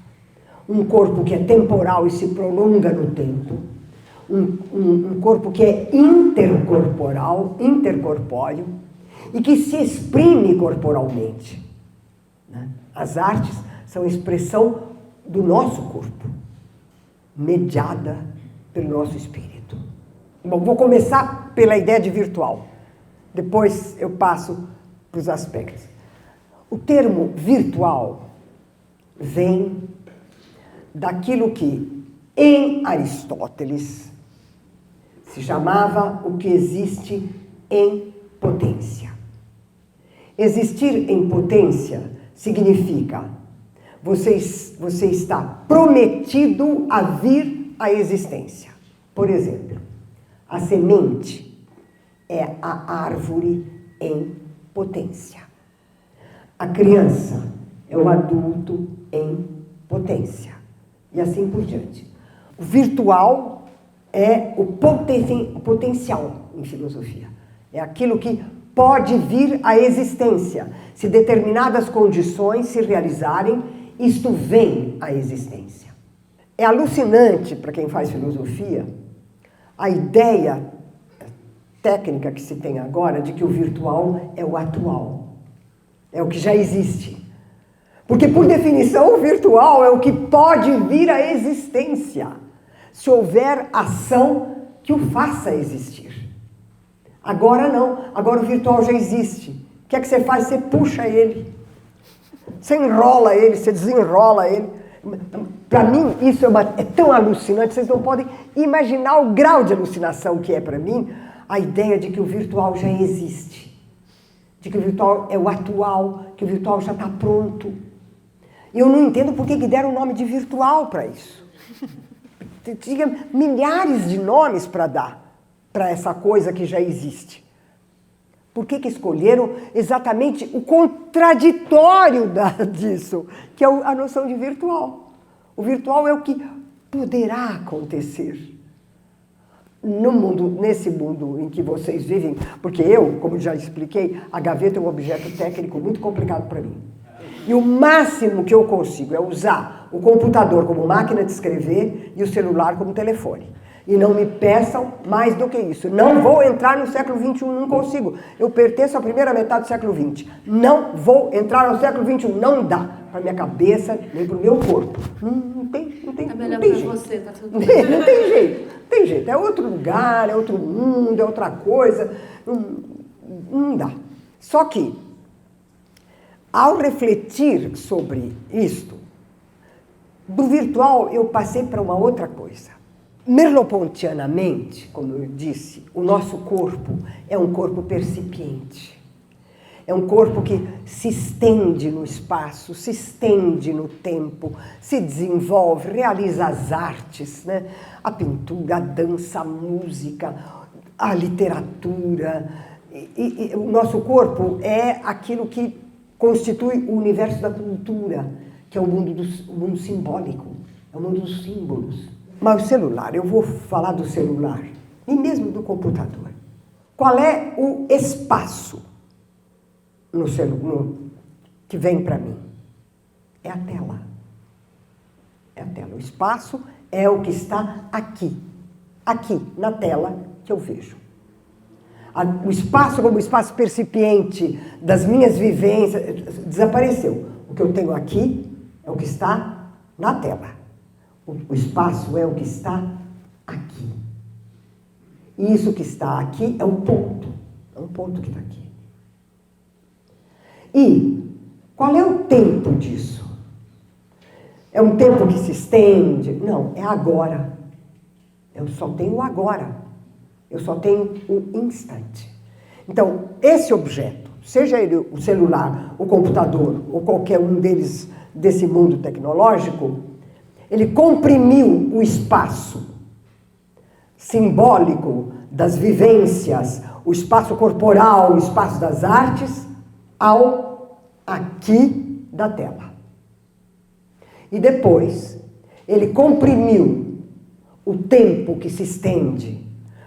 Um corpo que é temporal e se prolonga no tempo. Um corpo que é intercorporal, intercorpóreo, e que se exprime corporalmente, né? As artes são expressão do nosso corpo, mediada pelo nosso espírito. Bom, vou começar pela ideia de virtual. Depois eu passo para os aspectos. O termo virtual vem daquilo que, em Aristóteles, se chamava o que existe em potência. Existir em potência significa você está prometido a vir à existência. Por exemplo, a semente é a árvore em potência. A criança é o adulto em potência. E assim por diante. O virtual é o potencial em filosofia. É aquilo que pode vir à existência. Se determinadas condições se realizarem, isto vem à existência. É alucinante para quem faz filosofia a ideia técnica que se tem agora de que o virtual é o atual. É o que já existe. Porque, por definição, o virtual é o que pode vir à existência, se houver ação que o faça existir. Agora não, agora o virtual já existe. O que é que você faz? Você puxa ele Você enrola ele, você desenrola ele. Para mim, isso é tão alucinante, vocês não podem imaginar o grau de alucinação que é para mim a ideia de que o virtual já existe, de que o virtual é o atual, que o virtual já está pronto. E eu não entendo por que deram o nome de virtual para isso. Tinha milhares de nomes para dar para essa coisa que já existe. Por que escolheram exatamente o contraditório disso, que é a noção de virtual? O virtual é o que poderá acontecer no mundo, nesse mundo em que vocês vivem, porque eu, como já expliquei, a gaveta é um objeto técnico muito complicado para mim. E o máximo que eu consigo é usar o computador como máquina de escrever e o celular como telefone. E não me peçam mais do que isso. Não vou entrar no século XXI, não consigo. Eu pertenço à primeira metade do século XX. Não vou entrar no século XXI, não dá. Para minha cabeça, nem para o meu corpo. Não tem É melhor para você, tá tudo bem. Não tem jeito, não tem jeito. É outro lugar, é outro mundo, é outra coisa. Não dá. Só que, ao refletir sobre isto, do virtual eu passei para uma outra coisa. Merleau-pontianamente, como eu disse, o nosso corpo é um corpo percipiente. É um corpo que se estende no espaço, se estende no tempo, se desenvolve, realiza as artes, né? A pintura, a dança, a música, a literatura. E o nosso corpo é aquilo que constitui o universo da cultura, que é o mundo simbólico, é o mundo dos símbolos. Mas o celular, eu vou falar do celular, e mesmo do computador. Qual é o espaço que vem para mim? É a tela. É a tela. O espaço é o que está aqui. Aqui, na tela, que eu vejo. O espaço como espaço percipiente das minhas vivências desapareceu. O que eu tenho aqui é o que está na tela. O espaço é o que está aqui. E isso que está aqui é um ponto. É um ponto que está aqui. E qual é o tempo disso? É um tempo que se estende? Não, é agora. Eu só tenho o agora. Eu só tenho o instante. Então, esse objeto, seja ele o celular, o computador ou qualquer um deles desse mundo tecnológico, ele comprimiu o espaço simbólico das vivências, o espaço corporal, o espaço das artes, ao aqui da tela. E depois, ele comprimiu o tempo que se estende,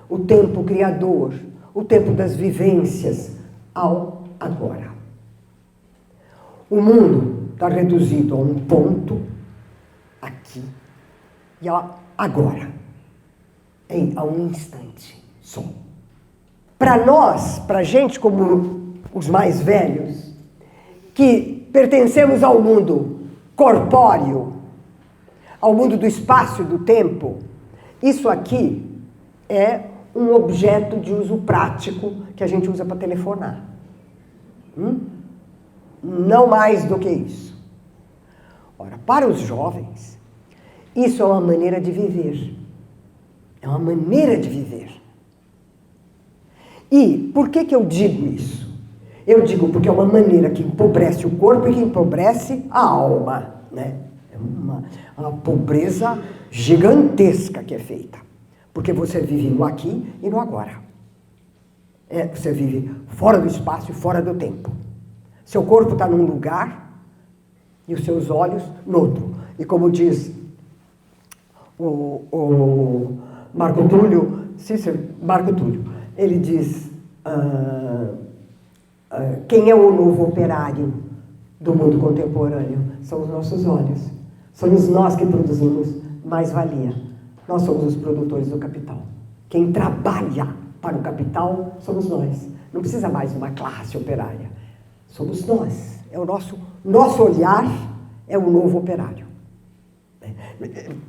o tempo criador, o tempo das vivências, ao agora. O mundo está reduzido a um ponto, aqui, e agora, a um instante só. Para nós, para a gente como os mais velhos, que pertencemos ao mundo corpóreo, ao mundo do espaço e do tempo, isso aqui é um objeto de uso prático que a gente usa para telefonar. Não mais do que isso. Ora, para os jovens, isso é uma maneira de viver. É uma maneira de viver. E por que eu digo isso? Eu digo porque é uma maneira que empobrece o corpo e que empobrece a alma, né? É uma pobreza gigantesca que é feita. Porque você vive no aqui e no agora. Você vive fora do espaço e fora do tempo. Seu corpo está num lugar e os seus olhos no outro. E como diz o Marco Túlio, ele diz, quem é o novo operário do mundo contemporâneo? São os nossos olhos. Somos nós que produzimos mais-valia. Nós somos os produtores do capital. Quem trabalha para o capital somos nós. Não precisa mais de uma classe operária. Somos nós. É o nosso olhar é o novo operário.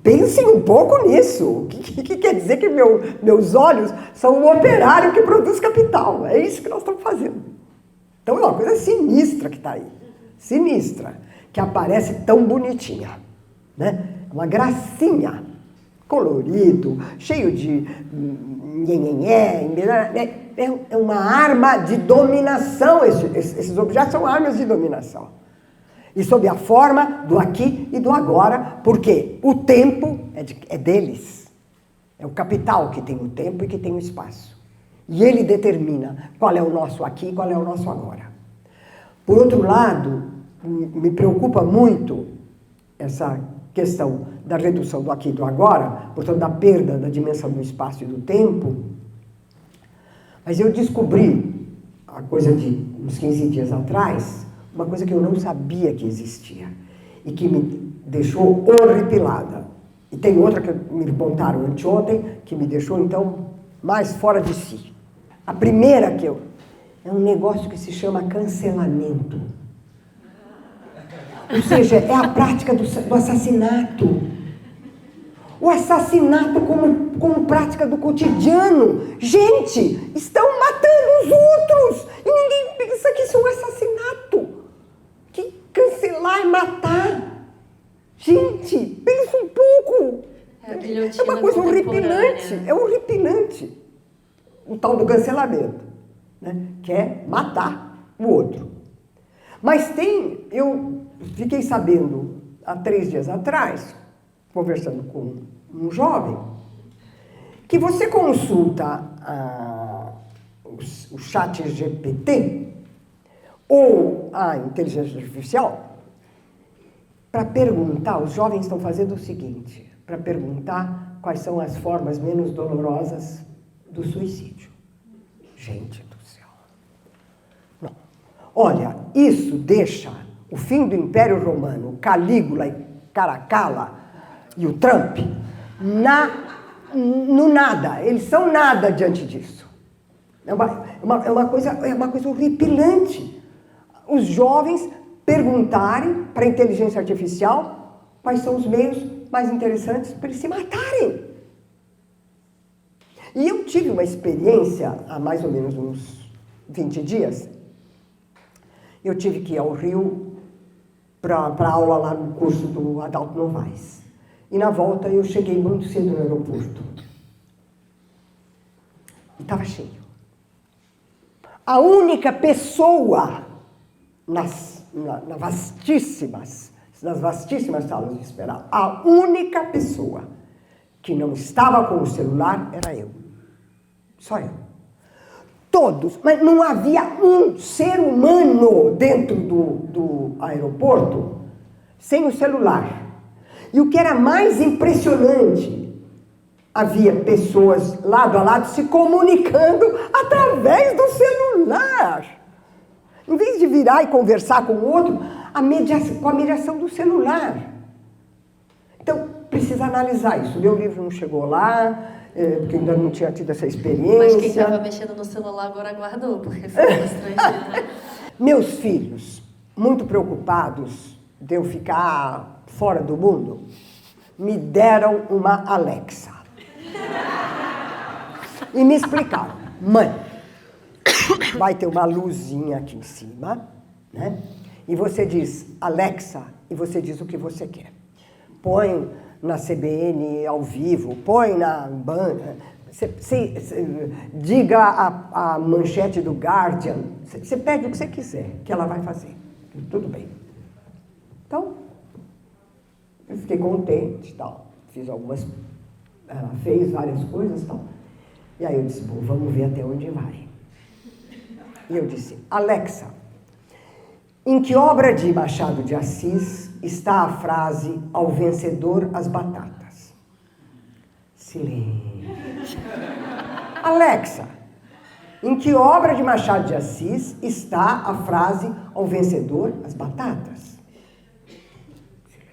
Pensem um pouco nisso. O que quer dizer que meus olhos são o operário que produz capital? É isso que nós estamos fazendo. Então é uma coisa sinistra que está aí. Sinistra. que aparece tão bonitinha, né? Uma gracinha, colorido, cheio de é uma arma de dominação. Esses objetos são armas de dominação. E sob a forma do aqui e do agora, porque o tempo é deles. É o capital que tem o tempo e que tem o espaço. E ele determina qual é o nosso aqui e qual é o nosso agora. Por outro lado, me preocupa muito essa questão da redução do aqui e do agora, portanto, da perda da dimensão do espaço e do tempo. Mas eu descobri, a coisa de uns 15 dias atrás, uma coisa que eu não sabia que existia e que me deixou horripilada. E tem outra que me contaram anteontem, que me deixou, então, mais fora de si. A primeira é um negócio que se chama cancelamento. Ou seja, é a prática do assassinato. O assassinato como prática do cotidiano. Gente, estão matando os outros e ninguém pensa que isso é um assassinato. Que cancelar e matar. Gente, pensa um pouco. É uma coisa horripilante. É horripilante. O tal do cancelamento, né? Que é matar o outro. Mas eu fiquei sabendo há 3 dias atrás, conversando com um jovem, que você consulta o chat GPT ou a inteligência artificial para perguntar, os jovens estão fazendo o seguinte, para perguntar quais são as formas menos dolorosas do suicídio. Gente do céu. Não. Olha, isso deixa o fim do Império Romano, Calígula e Caracalla e o Trump no nada. Eles são nada diante disso. É uma coisa horripilante. Os jovens perguntarem para a inteligência artificial quais são os meios mais interessantes para eles se matarem. E eu tive uma experiência há mais ou menos uns 20 dias. Eu tive que ir ao Rio para aula lá no curso do Adalto Novaes. E na volta eu cheguei muito cedo no aeroporto. E estava cheio. A única pessoa nas vastíssimas salas de espera, a única pessoa que não estava com o celular era eu. Só eu. Todos, mas não havia um ser humano dentro do aeroporto sem o celular. E o que era mais impressionante, havia pessoas lado a lado se comunicando através do celular. Em vez de virar e conversar com o outro, com a mediação do celular. Então, precisa analisar isso. Meu livro não chegou lá, porque ainda não tinha tido essa experiência. Mas quem estava mexendo no celular agora guardou, porque foi constrangedor. Meus filhos, muito preocupados de eu ficar fora do mundo, me deram uma Alexa. E me explicaram: mãe, vai ter uma luzinha aqui em cima, né? E você diz Alexa, e você diz o que você quer. Põe na CBN ao vivo, põe na banda, diga a manchete do Guardian, você pede o que você quiser, que ela vai fazer. Tudo bem. Então, eu fiquei contente, tal. Ela fez várias coisas, tal. E aí eu disse, bom, vamos ver até onde vai. E eu disse, Alexa, em que obra de Machado de Assis está a frase ao vencedor as batatas? Silêncio. Alexa, em que obra de Machado de Assis está a frase ao vencedor as batatas? Silêncio.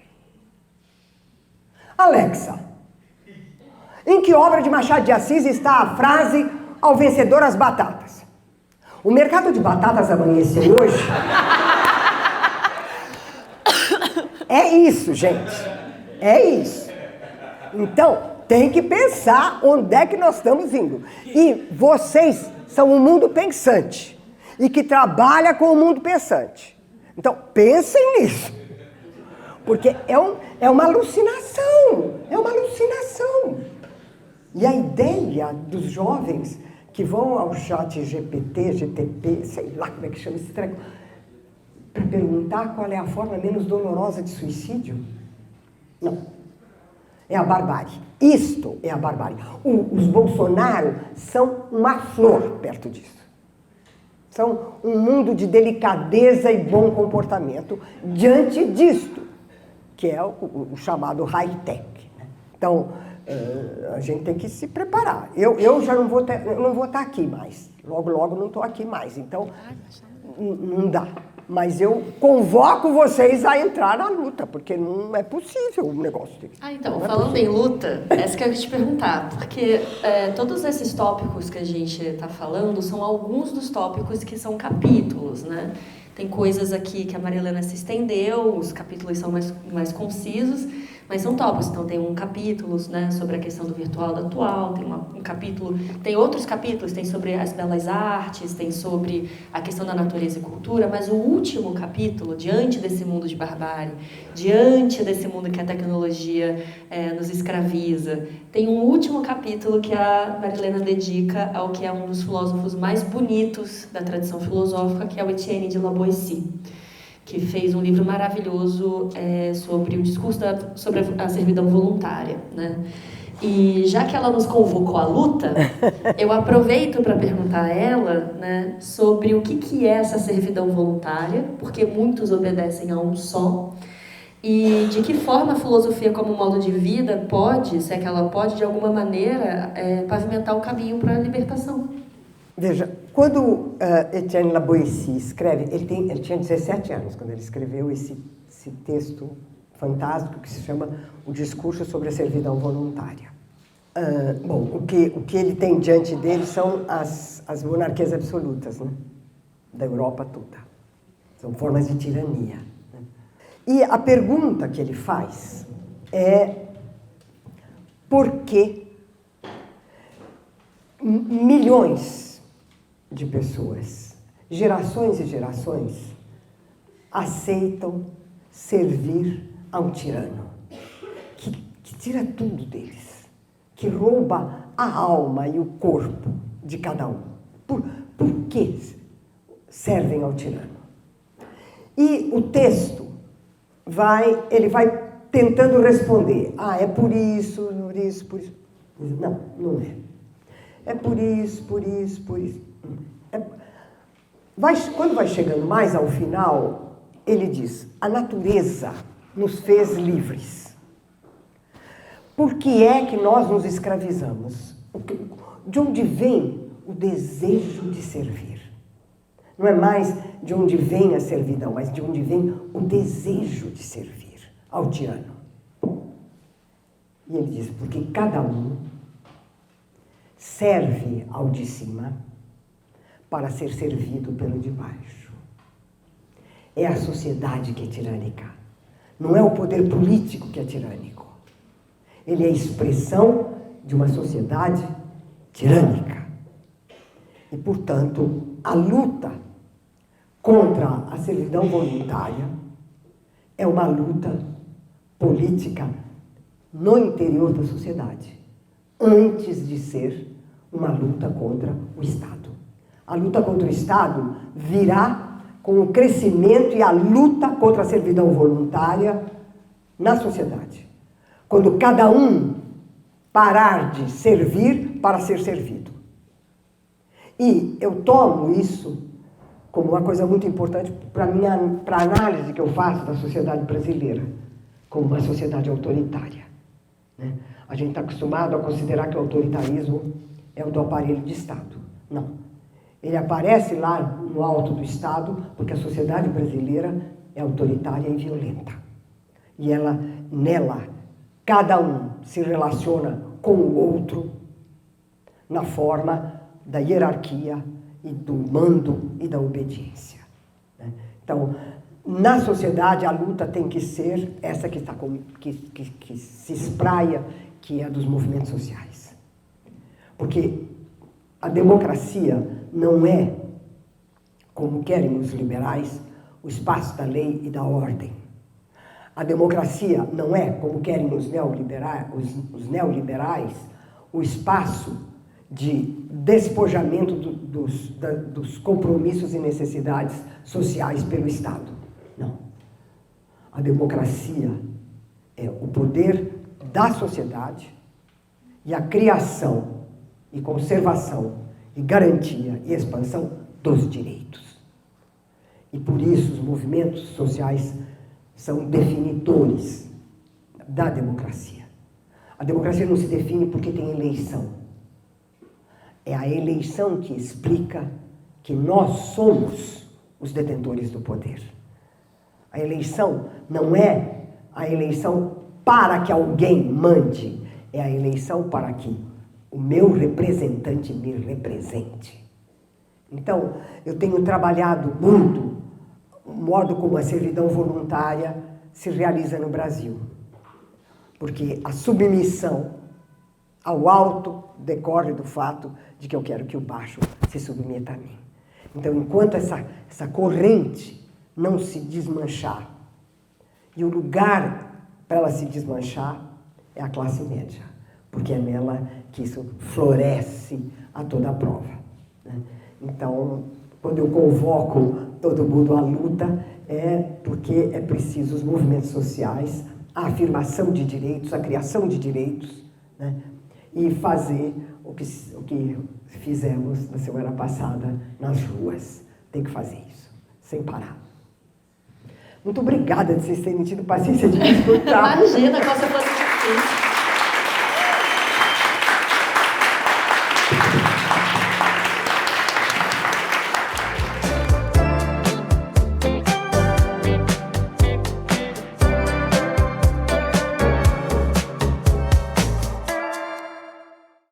Alexa, em que obra de Machado de Assis está a frase ao vencedor as batatas? O mercado de batatas amanheceu hoje. É isso, gente. É isso. Então, tem que pensar onde é que nós estamos indo. E vocês são um mundo pensante. E que trabalha com o mundo pensante. Então, pensem nisso. Porque é uma alucinação, é uma alucinação. E a ideia dos jovens que vão ao chat GPT, GTP, sei lá como é que chama esse treco, para perguntar qual é a forma menos dolorosa de suicídio. Não. É a barbárie. Isto é a barbárie. Os Bolsonaro são uma flor perto disso. São um mundo de delicadeza e bom comportamento diante disto, que é o chamado high-tech. Né? Então, a gente tem que se preparar. Eu já não vou estar aqui mais. Logo não estou aqui mais. Então, não dá. Mas eu convoco vocês a entrar na luta, porque não é possível um negócio desse. Então, falando em luta, essa que eu ia te perguntar, porque todos esses tópicos que a gente está falando são alguns dos tópicos que são capítulos, né? Tem coisas aqui que a Maria Helena se estendeu, os capítulos são mais concisos, mas são tópicos. Então, tem capítulos, né, sobre a questão do virtual do atual, tem um capítulo, tem outros capítulos, tem sobre as belas artes, tem sobre a questão da natureza e cultura, mas o último capítulo, diante desse mundo de barbárie, diante desse mundo que a tecnologia nos escraviza, tem um último capítulo que a Maria Helena dedica ao que é um dos filósofos mais bonitos da tradição filosófica, que é o Etienne de La Boétie, que fez um livro maravilhoso sobre o discurso sobre a servidão voluntária, né? E já que ela nos convocou à luta, eu aproveito para perguntar a ela, né, sobre o que é essa servidão voluntária, porque muitos obedecem a um só, e de que forma a filosofia como modo de vida pode, se é que ela pode, de alguma maneira, pavimentar o caminho para a libertação. Veja, quando Etienne La Boétie escreve, ele tinha 17 anos quando ele escreveu esse texto fantástico que se chama O Discurso sobre a Servidão Voluntária. Bom, o que ele tem diante dele são as monarquias absolutas, né? Da Europa toda. São formas de tirania. Né? E a pergunta que ele faz é por que milhões de pessoas, gerações e gerações, aceitam servir a um tirano que tira tudo deles, que rouba a alma e o corpo de cada um. Por que servem ao tirano? E o texto ele vai tentando responder. É por isso, por isso, por isso. Não, não é. É por isso, por isso, por isso. Quando vai chegando mais ao final, ele diz: a natureza nos fez livres. Por que é que nós nos escravizamos? De onde vem o desejo de servir? Não é mais de onde vem a servidão, mas de onde vem o desejo de servir ao tirano. E ele diz: porque cada um serve ao de cima para ser servido pelo de baixo. É a sociedade que é tirânica. Não é o poder político que é tirânico. Ele é a expressão de uma sociedade tirânica. E, portanto, a luta contra a servidão voluntária é uma luta política no interior da sociedade, antes de ser uma luta contra o Estado. A luta contra o Estado virá com o crescimento e a luta contra a servidão voluntária na sociedade. Quando cada um parar de servir para ser servido. E eu tomo isso como uma coisa muito importante para a análise que eu faço da sociedade brasileira, como uma sociedade autoritária. Né? A gente está acostumado a considerar que o autoritarismo é o do aparelho de Estado. Não. Ele aparece lá no alto do Estado porque a sociedade brasileira é autoritária e violenta. E nela, cada um se relaciona com o outro na forma da hierarquia e do mando e da obediência. Né? Então, na sociedade, a luta tem que ser essa que se espraia, que é a dos movimentos sociais. Porque a democracia não é, como querem os liberais, o espaço da lei e da ordem. A democracia não é, como querem os neoliberais, o espaço de despojamento dos compromissos e necessidades sociais pelo Estado. Não. A democracia é o poder da sociedade e a criação e conservação e garantia e expansão dos direitos. E por isso os movimentos sociais são definidores da democracia. A democracia não se define porque tem eleição. É a eleição que explica que nós somos os detentores do poder. A eleição não é a eleição para que alguém mande, é a eleição para que o meu representante me represente. Então, eu tenho trabalhado muito o modo como a servidão voluntária se realiza no Brasil. Porque a submissão ao alto decorre do fato de que eu quero que o baixo se submeta a mim. Então, enquanto essa corrente não se desmanchar, e o lugar para ela se desmanchar é a classe média, porque é nela que isso floresce a toda a prova, né? Então, quando eu convoco todo mundo à luta, é porque é preciso os movimentos sociais, a afirmação de direitos, a criação de direitos, né? E fazer o que fizemos na semana passada nas ruas. Tem que fazer isso, sem parar. Muito obrigada de vocês terem tido paciência de me escutar. Imagina, como se fosse difícil.